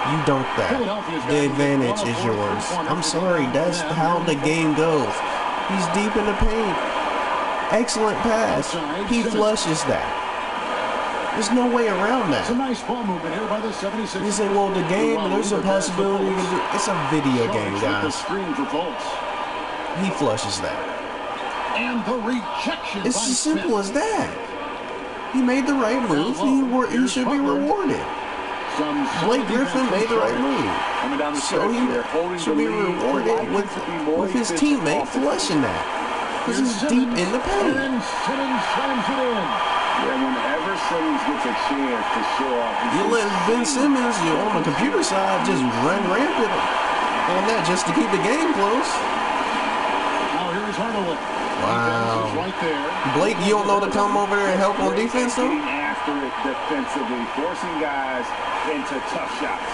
You dunk that. The advantage is yours. I'm sorry, that's how the game goes. He's deep in the paint. Excellent pass. He flushes that. There's no way around It's a that. nice ball movement here by the 76ers. You say, well, the game, there's a possibility you can do. It's a video game, Charge with the guys. screen for Fultz. He flushes that. And the rejection It's by as simple Smith. as that. He made the right move. He should be rewarded. Some Blake solid Griffin defense made the from right Charge. move. Coming down the So stretch, they're holding he should the be lead. rewarded Likely to be more with his efficient teammate offensively. flushing that. Because he's deep in the paint. And then Simmons slams it in. Yeah, whenever Simmons gets a chance to show off, You let Ben Simmons, you on the computer side, just run rampant on that just to keep the game close. Now here's Hardaway. Wow. Right there. Blake, you don't know to come over there and help on defense, though? Getting after it defensively, forcing guys into tough shots.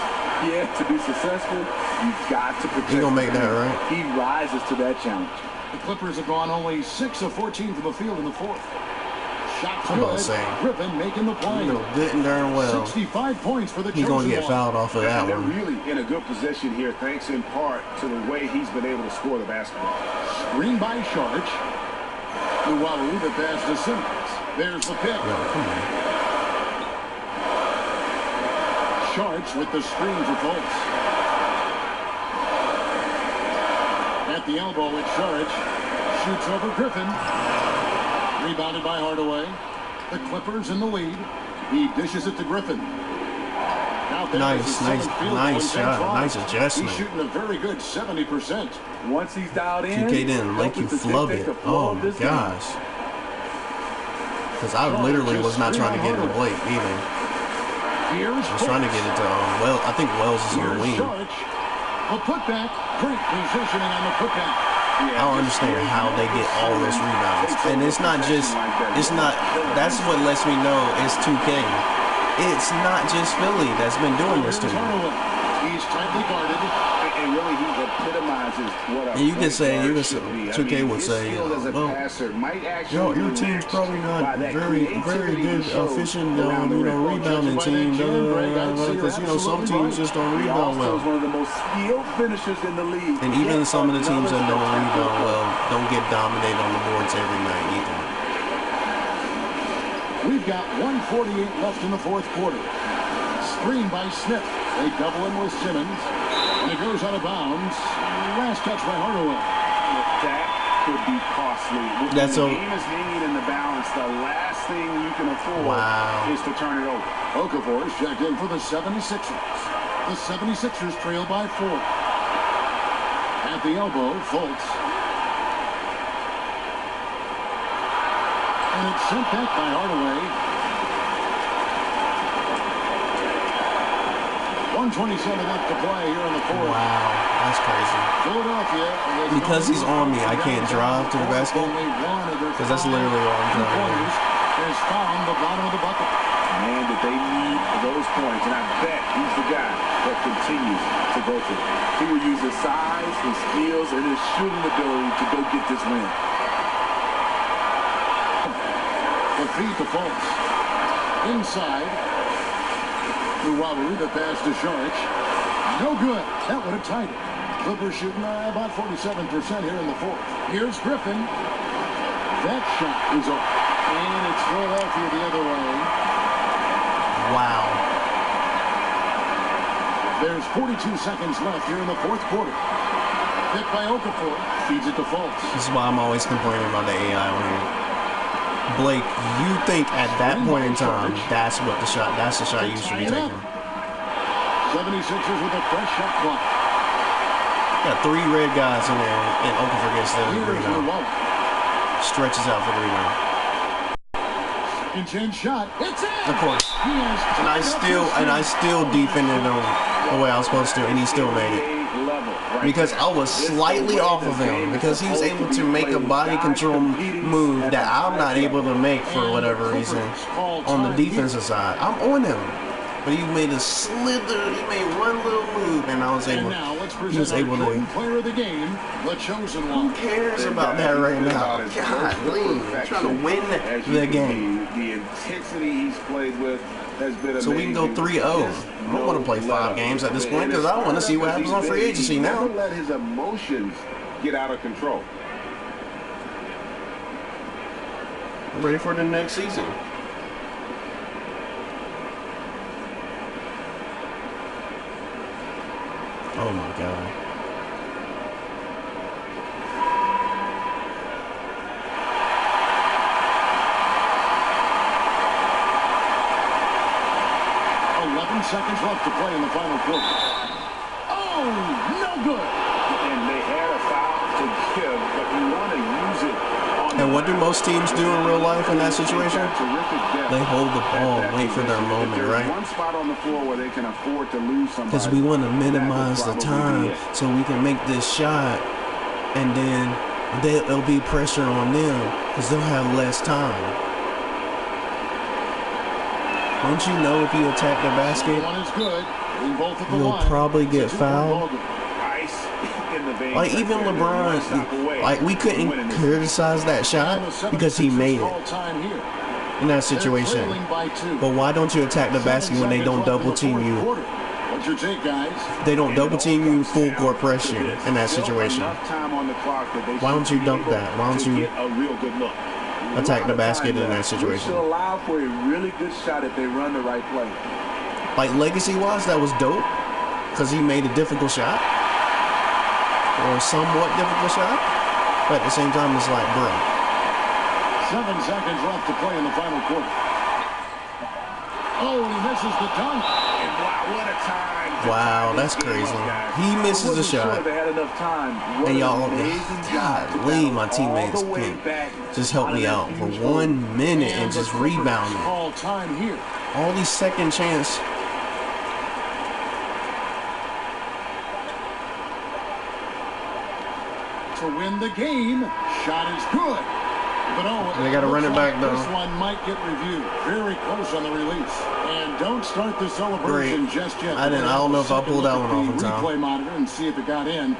Yeah, to be successful, you've got to protect. He's going to make that, right? He rises to that challenge. The Clippers have gone only 6 of 14 from the field in the fourth. Shots I'm about to good. say, Griffin making the play. you know good and darn well 65 points for the he's going to get chosen fouled off of that They're one. really in a good position here, thanks in part to the way he's been able to score the basketball. Screen by Sharch. Nuwalu, the pass to Simmons. There's the pick. Yo, come on. Sharch with the screen for Fultz. At the elbow with Sharch. Shoots over Griffin. Rebounded by Hardaway. The Clippers in the lead. He dishes it to Griffin. Out there is his seventh field goal. Nice shot. Nice adjustment. He's shooting a very good 70%. Once he's dialed in, 2K didn't make you flub it. Oh my gosh. Because I literally was not trying to get it to Blake either. I was trying to get it to Wells. I think Wells is on the wing. A putback. Great positioning on the putback. I don't understand how they get all those rebounds. And it's not, that's what lets me know it's 2K. It's not just Philly that's been doing this to me. He's tightly guarded. And really, he epitomizes what a And you can say, 2K would say, well, your team's probably not very good, efficient, rebounding team, because some teams just don't rebound well. One of the most skilled finishers in the league. And even some of the teams that don't rebound well don't get dominated on the boards every night either. We've got 1:48 left in the fourth quarter. Screen by Smith. They double him with Simmons. And it goes out of bounds. Last touch by Hardaway. That could be costly. When the game is hanging in the balance, the last thing you can afford is to turn it over. Okafor's checked in for the 76ers. The 76ers trail by 4. At the elbow, Fultz. And it's sent back by Hardaway. 1:27 left to play here in the fourth. Wow, that's crazy. Philadelphia. Because he's on me, I can't drive to the basket. Because that's literally all I'm driving. Has found the bottom of the bucket. Man, did they need those points. And I bet he's the guy that continues to go for it. He will use his size, his skills, and his shooting ability to go get this win. The feed to Fultz. Inside. Nuwalu, the pass to Sharch. No good. That would have tied it. Clippers shooting about 47% here in the fourth. Here's Griffin. That shot is off. And it's Philadelphia the other way. Wow. There's 42 seconds left here in the fourth quarter. Picked by Okafor. Feeds it to Fultz. This is why I'm always complaining about the AI on here. Blake, you think at that point in time, that's the shot you should be taking. 76ers with a fresh shot clock. Got 3 red guys in there, and Okafor gets the rebound. Stretches out for the rebound. Second chance shot. It's in. Of course. And I still defended him the way I was supposed to, and he still made it. Because I was slightly off of him, because he was able to make a body control move that I'm not able to make for whatever reason on the defensive side. I'm on him, but he made a slither, he made one little move, and he was able to. Player of the game, the chosen one. Who cares about that right now? Golly, trying to win the game. The intensity he's played with has been so we can go 3-0. I don't want to play 5 games at this point because I want to see what happens on free agency now. Never let his emotions get out of control. I'm ready for the next season. Oh my God. Seconds left to play in the final quarter. Oh, no good. And they had a foul to give, but you want to use it And what do most teams do in real life in that situation? They hold the ball and wait for their moment, right? One spot on the floor where they can afford to lose somebody. Because we want to minimize the time so we can make this shot, and then there'll be pressure on them because they'll have less time. Don't you know if you attack the basket, you'll probably get fouled? Like even LeBron, like we couldn't criticize that shot because he made it in that situation. But why don't you attack the basket when they don't double team you? What's your take, guys? They don't double team you full court pressure in that situation. Why don't you dunk that? Why don't you attack the basket in that situation? Should allow for a really good shot if they run the right play. Like legacy-wise, that was dope because he made a difficult shot. Or somewhat difficult shot, but at the same time, it's like, bro. 7 seconds left to play in the final quarter. Oh, he misses the dunk. And wow, what a time! Wow, that's crazy. He misses the shot, they had enough time. and y'all, golly, my teammates can just help me out for 1 minute and just rebound it. All time here. All these second chance. To win the game, shot is good. But oh, they got to run it back though. This one might get reviewed. Very close on the release. And don't start the celebration just yet. I don't know if I pulled that one off in time. Replay monitor and see if it got in.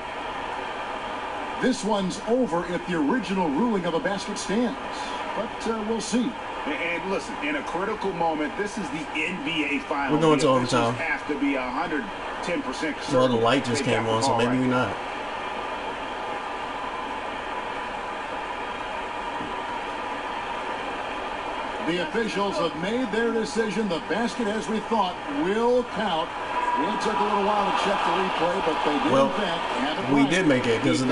This one's over if the original ruling of a basket stands. But we'll see. And listen, in a critical moment, this is the NBA Finals. We're going to overtime. Have to be 110%. Well, the light just came on, so maybe we're not. The officials have made their decision. The basket, as we thought, will count. It took a little while to check the replay, but they did in fact have it right. We did make it because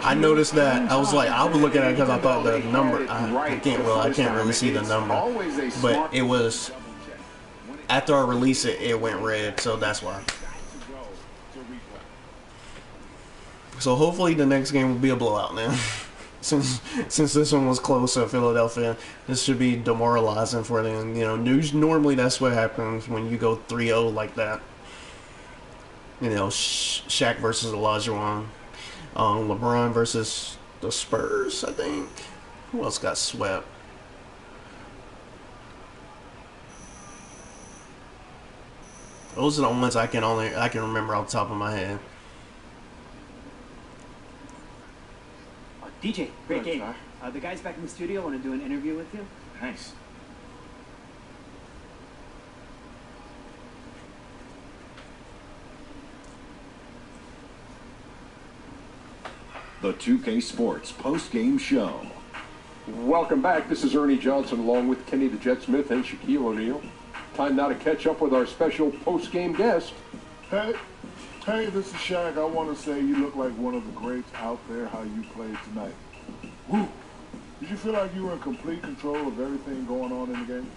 I noticed that. I was like, I was looking at it because I thought the number. I can't really see the number, but it was after I released it, it went red, so that's why. So hopefully the next game will be a blowout now. Since this one was close to Philadelphia, this should be demoralizing for them. You know, normally that's what happens when you go 3-0 like that. You know, Shaq versus Olajuwon, LeBron versus the Spurs, I think. Who else got swept? Those are the ones I can remember off the top of my head. DJ, great game. The guys back in the studio want to do an interview with you. Nice. The 2K Sports post-game show. Welcome back. This is Ernie Johnson along with Kenny the Jet Smith and Shaquille O'Neal. Time now to catch up with our special post-game guest. Hey, this is Shaq. I want to say you look like one of the greats out there, how you played tonight. Woo! Did you feel like you were in complete control of everything going on in the game?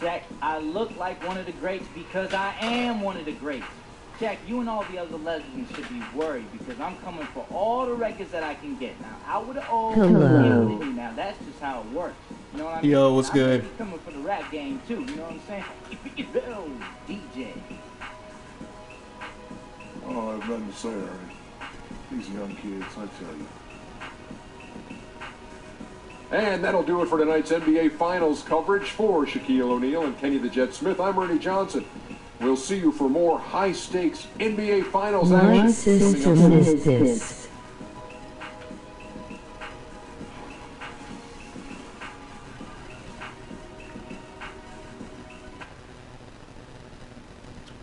Shaq, I look like one of the greats because I am one of the greats. Shaq, you and all the other legends should be worried because I'm coming for all the records that I can get. Now, out with the old, hello. Now, that's just how it works. You know what I mean? Yo, what's good? I'm coming for the rap game, too. You know what I'm saying? Yo, DJ. Oh, I have nothing to say, Ernie. These young kids, I tell you. And that'll do it for tonight's NBA Finals coverage. For Shaquille O'Neal and Kenny the Jet Smith, I'm Ernie Johnson. We'll see you for more high-stakes NBA Finals action. What system is this?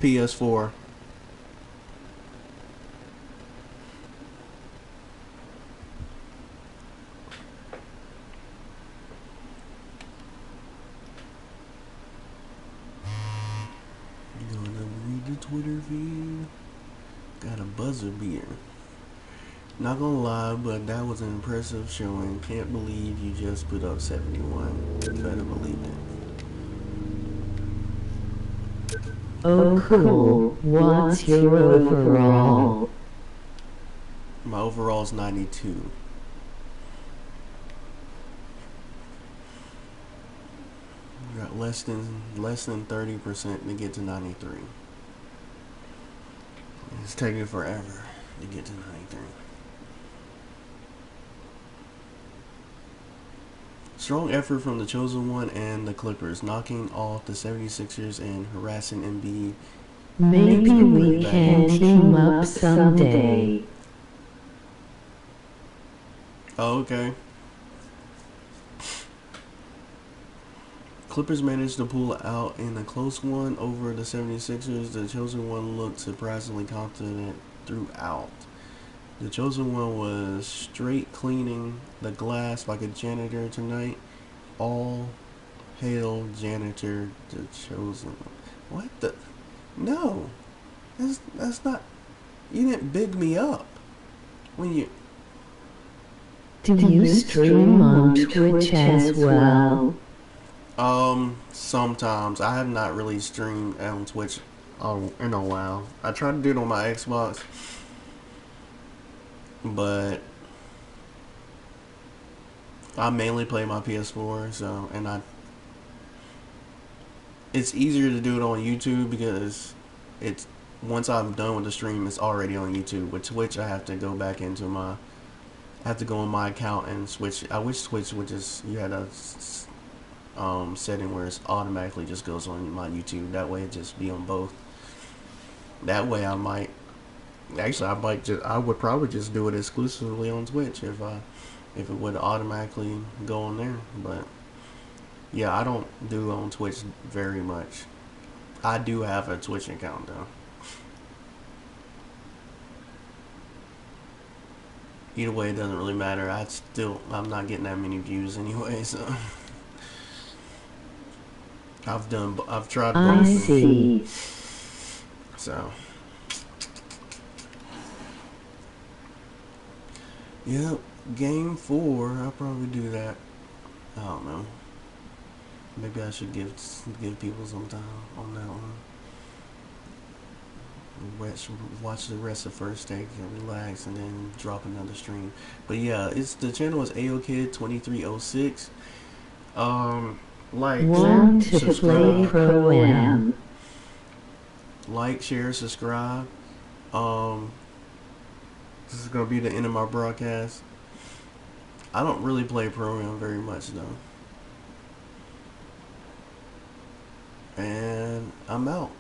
PS4. Twitter feed. Got a buzzer beer. Not gonna lie, but that was an impressive showing. Can't believe you just put up 71. You better believe it. Oh cool. What's your overall? My overall is 92. Got less than 30% to get to 93. It's taking forever to get to 93. Strong effort from the Chosen One and the Clippers, knocking off the 76ers and harassing Embiid. Maybe we can team up someday. Oh, okay. Clippers managed to pull out in a close one over the 76ers. The Chosen One looked surprisingly confident throughout. The Chosen One was straight cleaning the glass like a janitor tonight. All hail janitor, the Chosen One. What the? No. That's not. You didn't big me up. When you. Do you stream on Twitch as well? Sometimes. I have not really streamed on Twitch in a while. I tried to do it on my Xbox, but I mainly play my PS4, so, and it's easier to do it on YouTube because it's, once I'm done with the stream, it's already on YouTube. With Twitch, I have to go back into I have to go on my account and switch. I wish Twitch would just, you had a setting where it automatically just goes on my YouTube. That way it just be on both. That way I would probably just do it exclusively on Twitch if it would automatically go on there. But yeah, I don't do on Twitch very much. I do have a Twitch account though. Either way, it doesn't really matter. I'm not getting that many views anyway, so I've tried both. I see. So yep, game 4. I'll probably do that. I don't know. Maybe I should give people some time on that one. Watch the rest of first take and relax, and then drop another stream. But yeah, the channel is AOKid2306. Like, subscribe, Pro-Am. like, share, subscribe. This is gonna be the end of my broadcast. I don't really play Pro-Am very much though. And I'm out.